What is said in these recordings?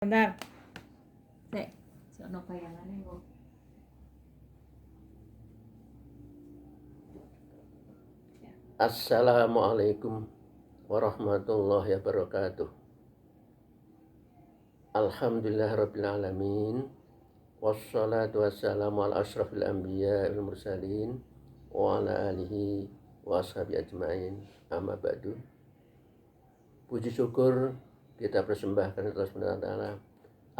Benar. Sek, sono bayangannya kok. Assalamualaikum warahmatullahi wabarakatuh. Alhamdulillahirrabbilalamin. Wassalatu wassalamu ala ashrafil anbiya wal mursalin wa ala alihi wa ashabi ajmain. Amma ba'du. Puji syukur kita persembahkan kepada Allah Subhanahu wa taala.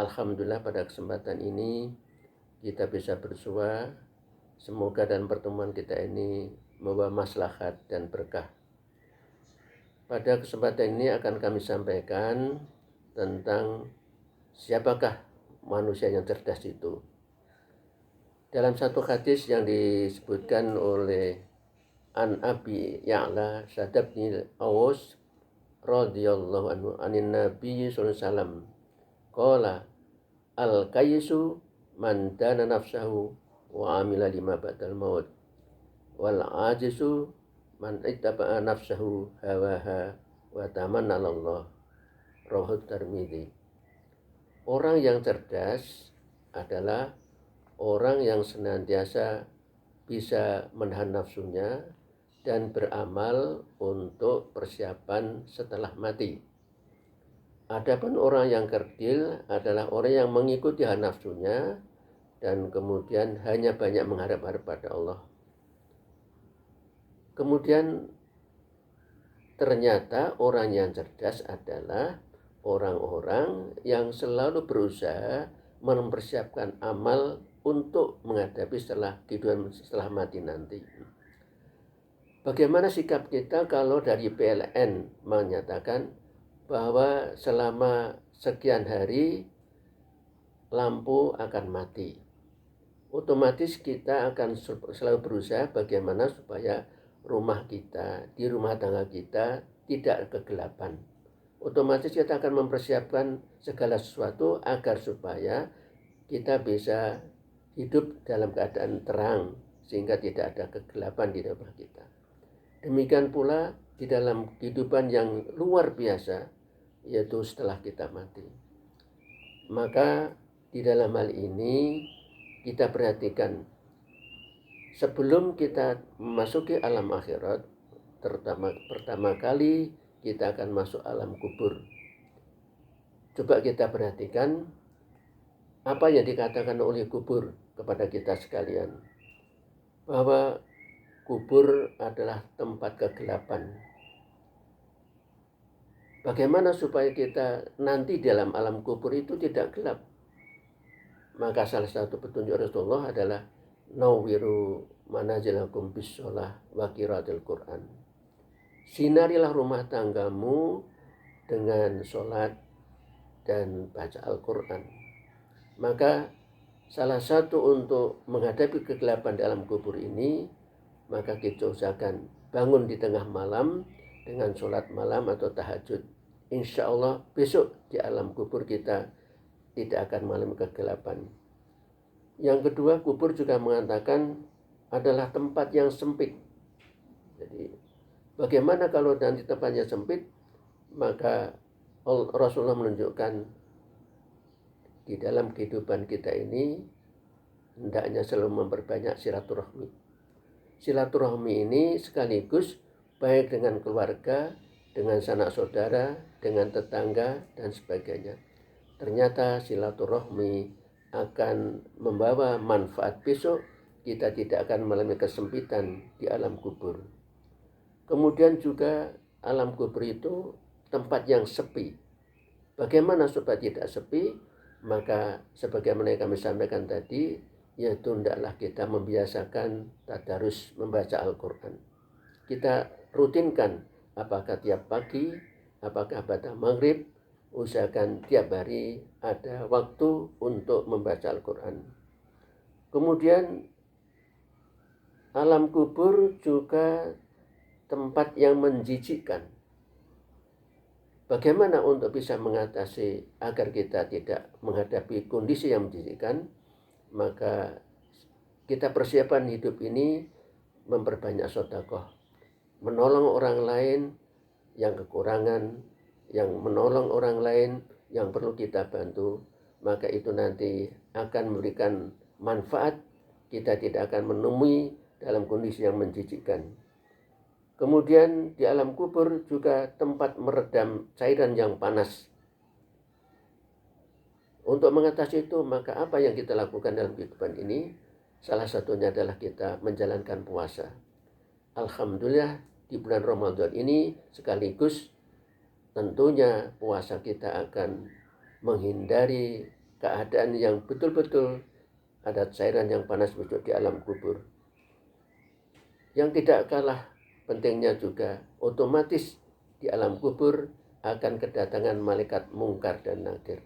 Alhamdulillah pada kesempatan ini kita bisa bersua. Semoga dan pertemuan kita ini membawa maslahat dan berkah. Pada kesempatan ini akan kami sampaikan tentang siapakah manusia yang cerdas itu. Dalam satu hadis yang disebutkan oleh An Abi Ya'la Shaddad bin Aws radhiyallahu anhu anin Nabi sallallahu alaihi wasallam qala al-kayyisu man dana nafsahu wa amila lima ba'dal maut wal ajizu man ittaba'a nafsahu hawaha wa tamanna Allah. Rawahu Tirmidzi. Orang yang cerdas adalah orang yang senantiasa bisa menahan nafsunya dan beramal untuk persiapan setelah mati. Adapun orang yang kerdil adalah orang yang mengikuti hawa nafsunya dan kemudian hanya banyak mengharap-harap pada Allah. Kemudian ternyata orang yang cerdas adalah orang-orang yang selalu berusaha mempersiapkan amal untuk menghadapi kehidupan setelah mati nanti. Bagaimana sikap kita kalau dari PLN menyatakan bahwa selama sekian hari lampu akan mati? Otomatis kita akan selalu berusaha bagaimana supaya rumah kita, di rumah tangga kita tidak kegelapan. Otomatis kita akan mempersiapkan segala sesuatu agar supaya kita bisa hidup dalam keadaan terang sehingga tidak ada kegelapan di rumah kita. Demikian pula di dalam kehidupan yang luar biasa, yaitu setelah kita mati. Maka di dalam hal ini kita perhatikan, sebelum kita memasuki alam akhirat, pertama kali kita akan masuk alam kubur. Coba kita perhatikan apa yang dikatakan oleh kubur kepada kita sekalian, bahwa kubur adalah tempat kegelapan. Bagaimana supaya kita nanti dalam alam kubur itu tidak gelap? Maka salah satu petunjuk Rasulullah adalah nawwiru manazilakum bis-shalah wa qiraatil Qur'an. Sinarilah rumah tanggamu dengan sholat dan baca Al-Quran. Maka salah satu untuk menghadapi kegelapan dalam kubur ini, maka kita usahakan bangun di tengah malam dengan sholat malam atau tahajud. Insya Allah besok di alam kubur kita tidak akan mengalami kegelapan. Yang kedua, kubur juga mengatakan adalah tempat yang sempit. Jadi bagaimana kalau nanti tempatnya sempit? Maka Rasulullah menunjukkan di dalam kehidupan kita ini hendaknya selalu memperbanyak silaturahmi. Silaturahmi ini sekaligus baik dengan keluarga, dengan sanak saudara, dengan tetangga, dan sebagainya. Ternyata silaturahmi akan membawa manfaat besok, kita tidak akan mengalami kesempitan di alam kubur. Kemudian juga alam kubur itu tempat yang sepi. Bagaimana supaya tidak sepi? Maka sebagaimana yang kami sampaikan tadi, yaitu hendaklah kita membiasakan tadarus membaca Al-Quran. Kita rutinkan, apakah tiap pagi, apakah pada maghrib, usahakan tiap hari ada waktu untuk membaca Al-Quran. Kemudian alam kubur juga tempat yang menjijikkan. Bagaimana untuk bisa mengatasi agar kita tidak menghadapi kondisi yang menjijikkan? Maka kita persiapan hidup ini memperbanyak sedekah, menolong orang lain yang kekurangan, yang menolong orang lain yang perlu kita bantu, maka itu nanti akan memberikan manfaat. Kita tidak akan menemui dalam kondisi yang menjijikkan. Kemudian di alam kubur juga tempat meredam cairan yang panas. Untuk mengatasi itu, maka apa yang kita lakukan dalam kehidupan ini? Salah satunya adalah kita menjalankan puasa. Alhamdulillah di bulan Ramadan ini sekaligus tentunya puasa kita akan menghindari keadaan yang betul-betul ada cairan yang panas besok di alam kubur. Yang tidak kalah pentingnya juga, otomatis di alam kubur akan kedatangan malaikat mungkar dan nakir.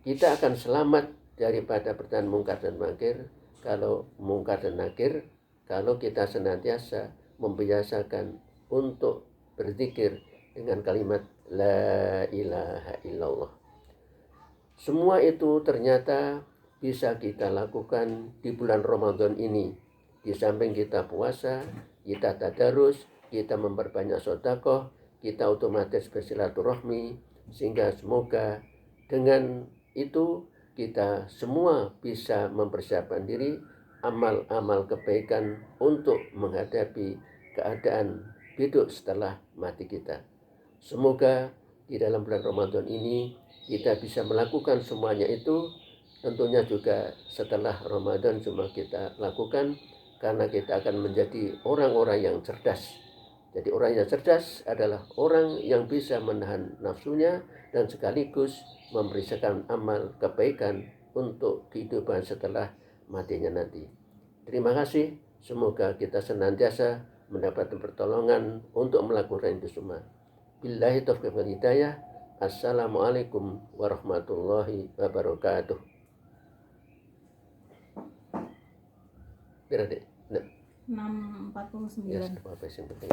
Kita akan selamat daripada pertanyaan mungkar dan nakir kalau kita senantiasa membiasakan untuk berzikir dengan kalimat la ilaha illallah. Semua itu ternyata bisa kita lakukan di bulan Ramadan ini. Di samping kita puasa, kita tadarus, kita memperbanyak sedekah, kita otomatis bersilaturahmi, sehingga semoga dengan itu kita semua bisa mempersiapkan diri amal-amal kebaikan untuk menghadapi keadaan hidup setelah mati kita. Semoga di dalam bulan Ramadan ini kita bisa melakukan semuanya itu. Tentunya juga setelah Ramadan semua kita lakukan, karena kita akan menjadi orang-orang yang cerdas. Jadi orang yang cerdas adalah orang yang bisa menahan nafsunya dan sekaligus memberikan amal kebaikan untuk kehidupan setelah matinya nanti. Terima kasih. Semoga kita senantiasa mendapatkan pertolongan untuk melakukan itu semua. Billahi taufiq wal hidayah. Assalamualaikum warahmatullahi wabarakatuh. Berarti 6:49. apa yang penting?